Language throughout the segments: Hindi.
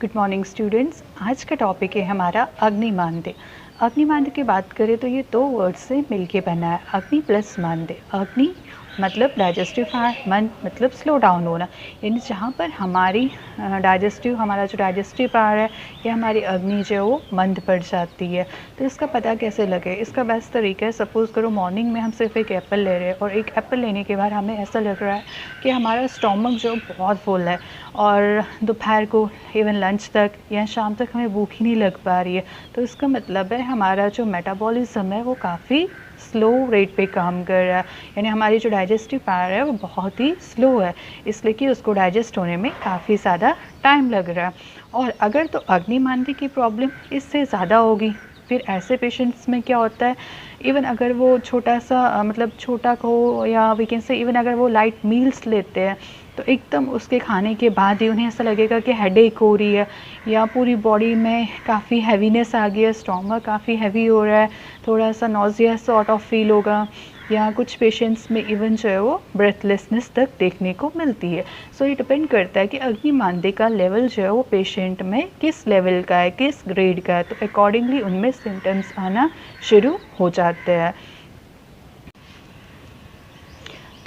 Good morning students. आज का टॉपिक है हमारा अग्निमांद्य। अग्निमांद्य की बात करें तो ये दो वर्ड से मिलके बना है, अग्नि प्लस मांद्य। अग्नि मतलब डाइजेस्टिव फायर, मन मतलब स्लो डाउन होना, यानी जहाँ पर हमारी हमारा जो डाइजेस्टिव पावर है या हमारी अग्नि जो है वो मंद पड़ जाती है। तो इसका पता कैसे लगे? इसका बेस्ट तरीका है, सपोज़ करो मॉर्निंग में हम सिर्फ एक एप्पल ले रहे हैं और एक एप्पल लेने के बाद हमें ऐसा लग रहा है कि हमारा स्टोमक जो बहुत फुल है और दोपहर को इवन लंच तक या शाम तक हमें भूख ही नहीं लग पा रही है। तो इसका मतलब है हमारा जो मेटाबॉलिज्म है वो काफ़ी स्लो रेट पे काम कर रहा है, यानी हमारी जो डाइजेस्टिव पावर है वो बहुत ही स्लो है, इसलिए कि उसको डाइजेस्ट होने में काफ़ी ज़्यादा टाइम लग रहा है। और अगर तो अग्निमांद्य की प्रॉब्लम इससे ज़्यादा होगी, फिर ऐसे पेशेंट्स में क्या होता है, इवन अगर वो छोटा सा मतलब छोटा हो या वी कैन से इवन अगर वो लाइट मील्स लेते हैं तो एकदम उसके खाने के बाद ही उन्हें ऐसा लगेगा कि हेडेक हो रही है या पूरी बॉडी में काफ़ी हैवीनेस आ गई है, स्टोमक काफ़ी हैवी हो रहा है, थोड़ा सा नॉजिया सॉर्ट ऑफ फील होगा, या कुछ पेशेंट्स में इवन जो है वो ब्रेथलेसनेस तक देखने को मिलती है। सो ये डिपेंड करता है कि अग्निमांद्य का लेवल जो है वो पेशेंट में किस लेवल का है, किस ग्रेड का है, तो अकॉर्डिंगली उनमें सिम्टम्स आना शुरू हो जाते हैं।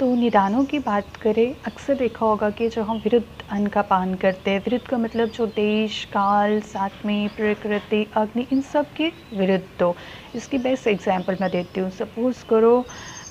तो निदानों की बात करें, अक्सर देखा होगा कि जो हम विरुद्ध अन्न का पान करते हैं, विरुद्ध का मतलब जो देश काल साथ में प्रकृति अग्नि इन सब के विरुद्ध। तो इसकी बेस्ट एग्जांपल मैं देती हूँ। सपोज़ करो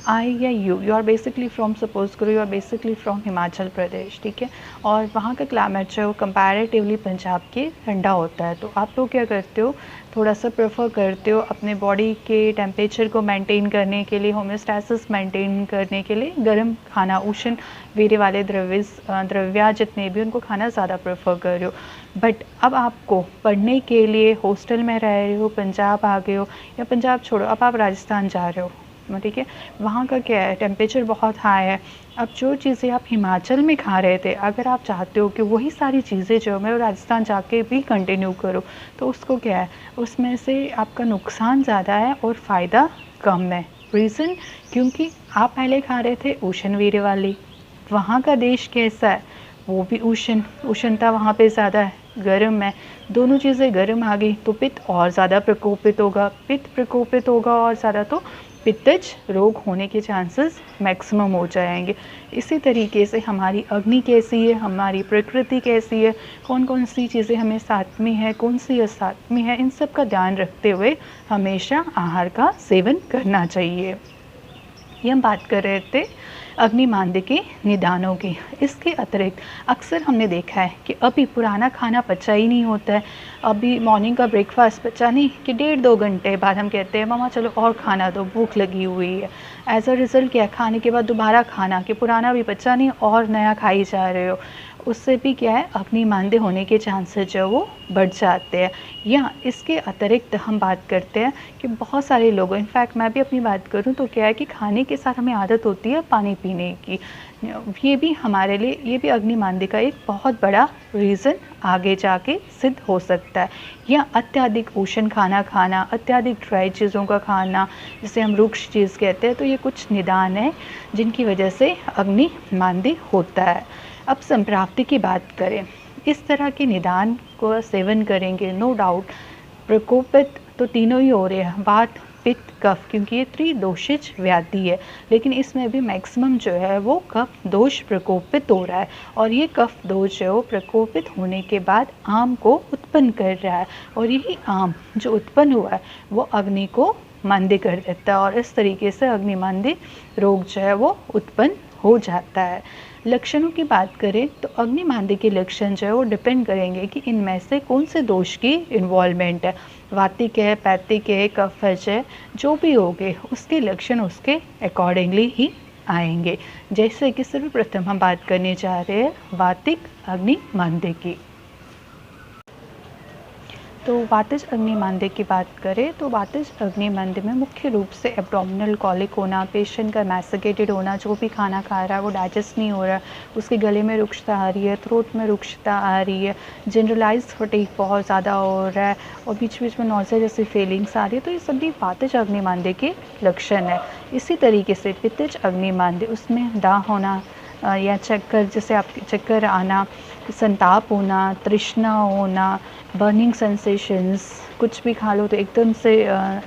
आई या you are basically from suppose करो you are basically from Himachal Pradesh, ठीक है, और वहाँ का क्लाइमेट जो है वो कंपैरेटिवली पंजाब के ठंडा होता है। तो आप लोग क्या करते हो, थोड़ा सा प्रेफर करते हो अपने बॉडी के टेम्परेचर को मेंटेन करने के लिए, होम्योस्टैसिस मेंटेन करने के लिए गर्म खाना, उष्ण वीर्य वाले द्रव्य जितने भी उनको खाना ज़्यादा प्रेफर कर रहे हो। बट अब आपको पढ़ने के लिए हॉस्टल में रह रहे हो, पंजाब आ गए हो, या पंजाब छोड़ो अब आप राजस्थान जा रहे हो, ठीक है, वहाँ का क्या है, टेम्परेचर बहुत हाई है। अब जो चीज़ें आप हिमाचल में खा रहे थे, अगर आप चाहते हो कि वही सारी चीज़ें जो मैं राजस्थान जाके भी कंटिन्यू करूँ, तो उसको क्या है, उसमें से आपका नुकसान ज़्यादा है और फ़ायदा कम है। रीज़न, क्योंकि आप पहले खा रहे थे उष्ण वीर्य वाली, वहाँ का देश कैसा है, वो भी उष्णता वहाँ पे ज़्यादा है, गर्म है, दोनों चीज़ें गर्म आ गई तो पित्त और ज़्यादा प्रकोपित होगा, पित्त प्रकोपित होगा और ज़्यादा तो पित्तज रोग होने के चांसेस मैक्सिमम हो जाएंगे। इसी तरीके से हमारी अग्नि कैसी है, हमारी प्रकृति कैसी है, कौन कौन सी चीज़ें हमें साथ में है, कौन सी असाथ में है, इन सब का ध्यान रखते हुए हमेशा आहार का सेवन करना चाहिए। ये हम बात कर रहे थे अग्निमांद्य के निदानों की। इसके अतिरिक्त अक्सर हमने देखा है कि अभी पुराना खाना पचा ही नहीं होता है, अभी मॉर्निंग का ब्रेकफास्ट पचा नहीं कि 1.5-2 घंटे बाद हम कहते हैं मामा चलो और खाना दो, भूख लगी हुई है। एज अ रिज़ल्ट क्या, खाने के बाद दोबारा खाना कि पुराना भी पचा नहीं और नया खाई जा रहे हो, उससे भी क्या है अग्निमांद्य होने के चांसेस जो वो बढ़ जाते हैं। या इसके अतिरिक्त हम बात करते हैं कि बहुत सारे लोग, इनफैक्ट मैं भी अपनी बात करूं तो क्या है कि खाने के साथ हमें आदत होती है पानी पीने की, ये भी हमारे लिए, ये भी अग्निमांद्य का एक बहुत बड़ा रीज़न आगे जाके सिद्ध हो सकता है। या अत्यधिक उष्ण खाना खाना, अत्यधिक ड्राई चीज़ों का खाना, जिसे हम रुक्ष चीज़ कहते हैं, तो ये कुछ निदान है जिनकी वजह से अग्निमांद्य होता है। अब संप्राप्ति की बात करें, इस तरह के निदान को सेवन करेंगे नो डाउट प्रकोपित तो तीनों ही हो रहे हैं, वात पित्त कफ, क्योंकि ये त्रिदोषित व्याधि है, लेकिन इसमें भी मैक्सिमम जो है वो कफ दोष प्रकोपित हो रहा है, और ये कफ दोष जो है वो प्रकोपित होने के बाद आम को उत्पन्न कर रहा है, और यही आम जो उत्पन्न हुआ है वो अग्नि को मांद्य कर देता है, और इस तरीके से अग्निमांद्य रोग जो है वो उत्पन्न हो जाता है। लक्षणों की बात करें तो अग्निमांद्य के लक्षण जो है वो डिपेंड करेंगे कि इनमें से कौन से दोष की इन्वॉल्वमेंट है, वातिक है, पैतिक है, कफज है, जो भी होंगे उसके लक्षण उसके अकॉर्डिंगली ही आएंगे। जैसे कि सर्वप्रथम हम बात करने जा रहे हैं वातिक अग्निमांद्य की। तो वातिज अग्निमांद्य की बात करें तो वातिज अग्निमांद्य में मुख्य रूप से एब्डोमिनल कॉलिक होना, पेशेंट का मैसेकेटेड होना, जो भी खाना खा रहा है वो डाइजेस्ट नहीं हो रहा है, उसके गले में रुक्षता आ रही है, थ्रोट में रुक्षता आ रही है, जनरलाइज फटीग बहुत ज़्यादा हो रहा है और बीच बीच में नॉज़िया जैसी फीलिंग्स आ रही है, तो ये सभी वातिज अग्निमांद्य के लक्षण है। इसी तरीके से पित्तज अग्निमांद्य, उसमें दाह होना, या चक्कर, जैसे आपके चक्कर आना, संताप होना, तृष्णा होना, बर्निंग सेंसेशंस, कुछ भी खा लो तो एकदम से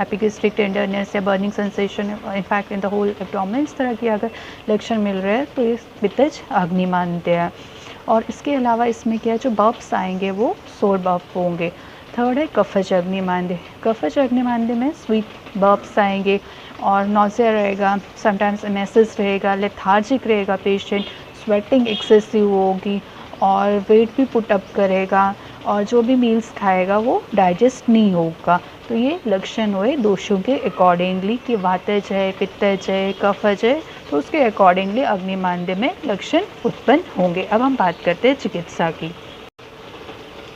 एपिगेस्ट्रिक टेंडरनेस या burning sensation in fact in the whole abdomen, इस तरह की अगर लक्षण मिल रहे हैं तो ये पित्तज अग्नि मानते हैं। और इसके अलावा इसमें क्या है, जो बर्प्स आएंगे वो सोर बर्प होंगे। थर्ड है कफज अग्निमांद्य। कफज अग्निमांद्य में स्वीट बर्प्स आएंगे और नॉज़िया रहेगा, समटाइम्स एमेसिस रहेगा, लेथार्जिक रहेगा पेशेंट, स्वेटिंग एक्सेसिव होगी और वेट भी पुट अप करेगा और जो भी मील्स खाएगा वो डाइजेस्ट नहीं होगा। तो ये लक्षण हुए दोषों के अकॉर्डिंगली कि वातज है, पित्तज है, कफज है, तो उसके अकॉर्डिंगली अग्निमांद्य में लक्षण उत्पन्न होंगे। अब हम बात करते हैं चिकित्सा की।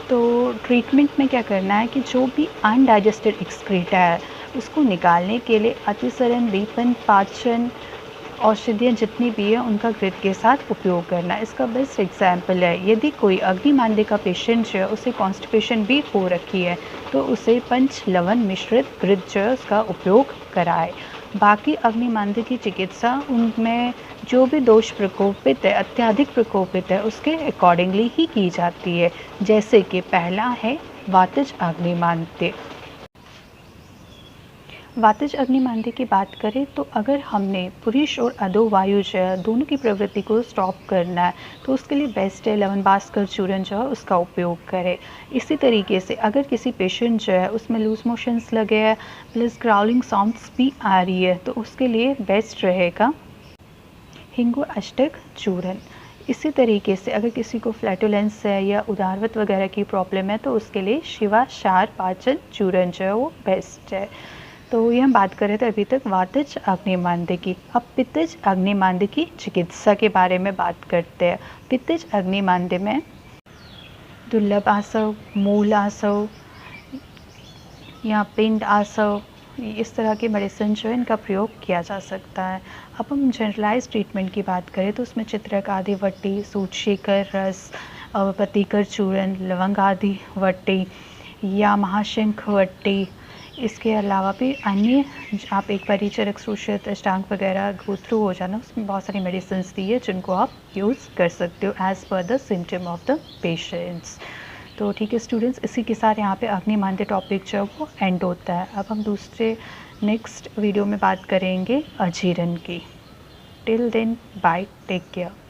तो ट्रीटमेंट में क्या करना है कि जो भी अनडाइजेस्टेड एक्सक्रीटा है उसको निकालने के लिए अतिसरण, दीपन, पाचन औषधियाँ जितनी भी है उनका घृत के साथ उपयोग करना। इसका बेस्ट एग्जाम्पल है, यदि कोई अग्निमांद्य का पेशेंट जो है उसे कॉन्स्टिपेशन भी हो रखी है तो उसे पंच लवण मिश्रित घृत जो है उसका उपयोग कराए। बाकी अग्निमांद्य की चिकित्सा उनमें जो भी दोष प्रकोपित है, अत्यधिक प्रकोपित है, उसके अकॉर्डिंगली ही की जाती है। जैसे कि पहला है वातज अग्निमांद्य। वातज अग्निमांद्य की बात करें तो अगर हमने पुरुष और अधोवायुज दोनों की प्रवृत्ति को स्टॉप करना है तो उसके लिए बेस्ट है लवण भास्कर चूर्ण जो है उसका उपयोग करें। इसी तरीके से अगर किसी पेशेंट जो है उसमें लूज मोशंस लगे हैं प्लस ग्राउलिंग साउंड्स भी आ रही है तो उसके लिए बेस्ट रहेगा हिंगु अष्टक चूर्ण। इसी तरीके से अगर किसी को फ्लैटुलेंस है या उदारवत वगैरह की प्रॉब्लम है तो उसके लिए शिवा क्षार पाचन चूर्ण जो है वो बेस्ट है। तो ये हम बात कर रहे थे अभी तक वातज अग्निमांद्य की। अब पित्तज अग्निमांद्य की चिकित्सा के बारे में बात करते हैं। पित्तज अग्निमांद्य में दुर्लभ आसव, मूल आसव या पिंड आसव, इस तरह के मेडिसिन जो है इनका प्रयोग किया जा सकता है। अब हम जनरलाइज ट्रीटमेंट की बात करें तो उसमें चित्रक आदि वट्टी, सूतशीकर रस, पतिकर चूर्ण, लवंग आदि वट्टी या महाशंख वट्टी, इसके अलावा भी अन्य आप एक बार चरक सूषित अष्टांग वगैरह गो थ्रू हो जाना, उसमें बहुत सारी मेडिसिन दी है जिनको आप यूज़ कर सकते हो as per the symptom of the patients. तो ठीक है स्टूडेंट्स, इसी के साथ यहाँ पे अग्निमांद्य टॉपिक जो है वो एंड होता है। अब हम दूसरे नेक्स्ट वीडियो में बात करेंगे अजीर्ण की। Till then bye, take care.